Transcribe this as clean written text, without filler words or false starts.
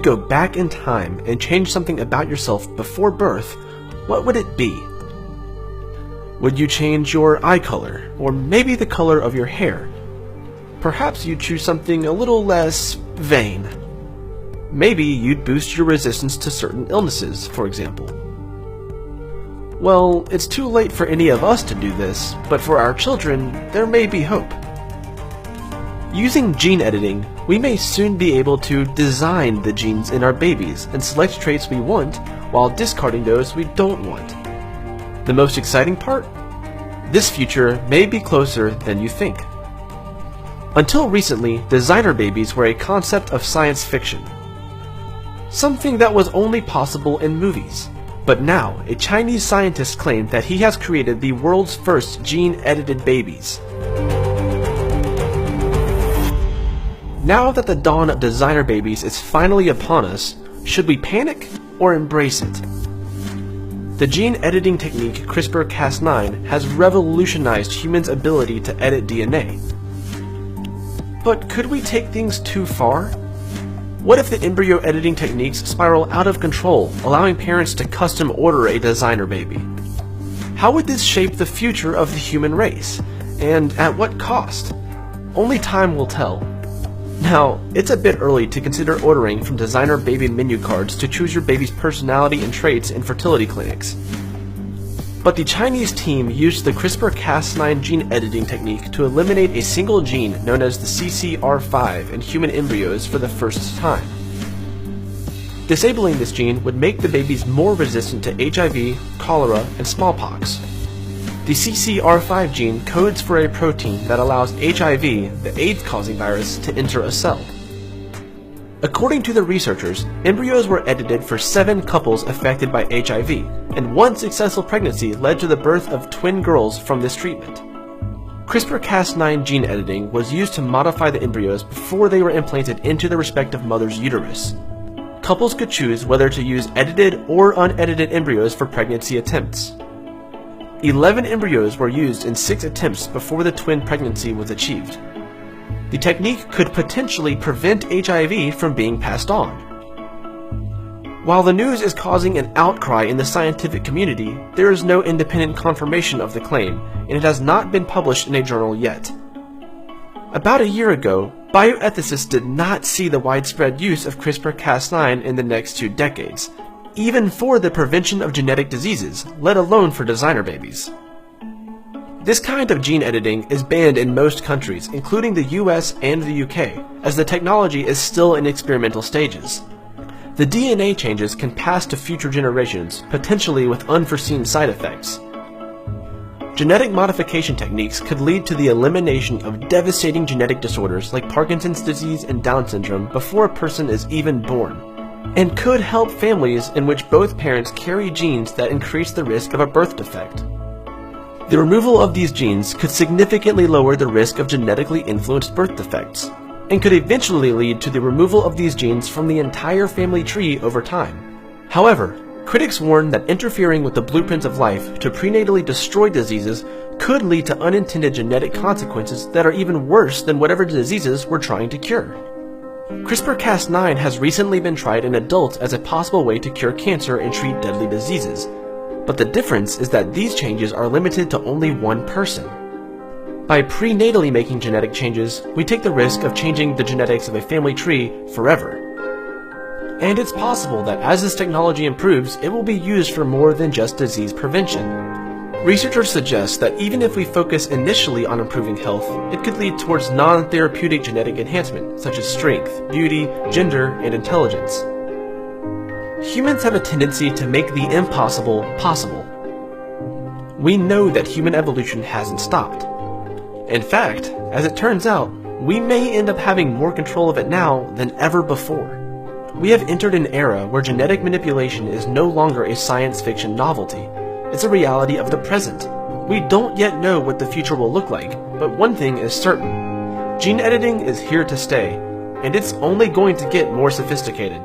could go back in time and change something about yourself before birth, what would it be? Would you change your eye color, or maybe the color of your hair? Perhaps you'd choose something a little less vain. Maybe you'd boost your resistance to certain illnesses, for example. Well, it's too late for any of us to do this, but for our children, there may be hope. Using gene editing, we may soon be able to design the genes in our babies and select traits we want while discarding those we don't want. The most exciting part? This future may be closer than you think. Until recently, designer babies were a concept of science fiction. Something that was only possible in movies. But now, a Chinese scientist claimed that he has created the world's first gene-edited babies. Now that the dawn of designer babies is finally upon us, should we panic or embrace it? The gene editing technique CRISPR-Cas9 has revolutionized humans' ability to edit DNA. But could we take things too far? What if the embryo editing techniques spiral out of control, allowing parents to custom order a designer baby? How would this shape the future of the human race? And at what cost? Only time will tell. Now, it's a bit early to consider ordering from designer baby menu cards to choose your baby's personality and traits in fertility clinics. But the Chinese team used the CRISPR-Cas9 gene editing technique to eliminate a single gene known as the CCR5 in human embryos for the first time. Disabling this gene would make the babies more resistant to HIV, cholera, and smallpox. The CCR5 gene codes for a protein that allows HIV, the AIDS-causing virus, to enter a cell. According to the researchers, embryos were edited for 7 couples affected by HIV, and 1 successful pregnancy led to the birth of twin girls from this treatment. CRISPR-Cas9 gene editing was used to modify the embryos before they were implanted into the respective mother's uterus. Couples could choose whether to use edited or unedited embryos for pregnancy attempts. 11 embryos were used in 6 attempts before the twin pregnancy was achieved. The technique could potentially prevent HIV from being passed on. While the news is causing an outcry in the scientific community, there is no independent confirmation of the claim, and it has not been published in a journal yet. About a year ago, bioethicists did not see the widespread use of CRISPR-Cas9 in the next 2 decades, even for the prevention of genetic diseases, let alone for designer babies. This kind of gene editing is banned in most countries, including the US and the UK, as the technology is still in experimental stages. The DNA changes can pass to future generations, potentially with unforeseen side effects. Genetic modification techniques could lead to the elimination of devastating genetic disorders like Parkinson's disease and Down syndrome before a person is even born, and could help families in which both parents carry genes that increase the risk of a birth defect. The removal of these genes could significantly lower the risk of genetically influenced birth defects, and could eventually lead to the removal of these genes from the entire family tree over time. However, critics warn that interfering with the blueprints of life to prenatally destroy diseases could lead to unintended genetic consequences that are even worse than whatever diseases we're trying to cure. CRISPR-Cas9 has recently been tried in adults as a possible way to cure cancer and treat deadly diseases, but the difference is that these changes are limited to only one person. By prenatally making genetic changes, we take the risk of changing the genetics of a family tree forever. And it's possible that as this technology improves, it will be used for more than just disease prevention. Researchers suggest that even if we focus initially on improving health, it could lead towards non-therapeutic genetic enhancement, such as strength, beauty, gender, and intelligence. Humans have a tendency to make the impossible possible. We know that human evolution hasn't stopped. In fact, as it turns out, we may end up having more control of it now than ever before. We have entered an era where genetic manipulation is no longer a science fiction novelty. It's a reality of the present. We don't yet know what the future will look like, but one thing is certain. Gene editing is here to stay, and it's only going to get more sophisticated.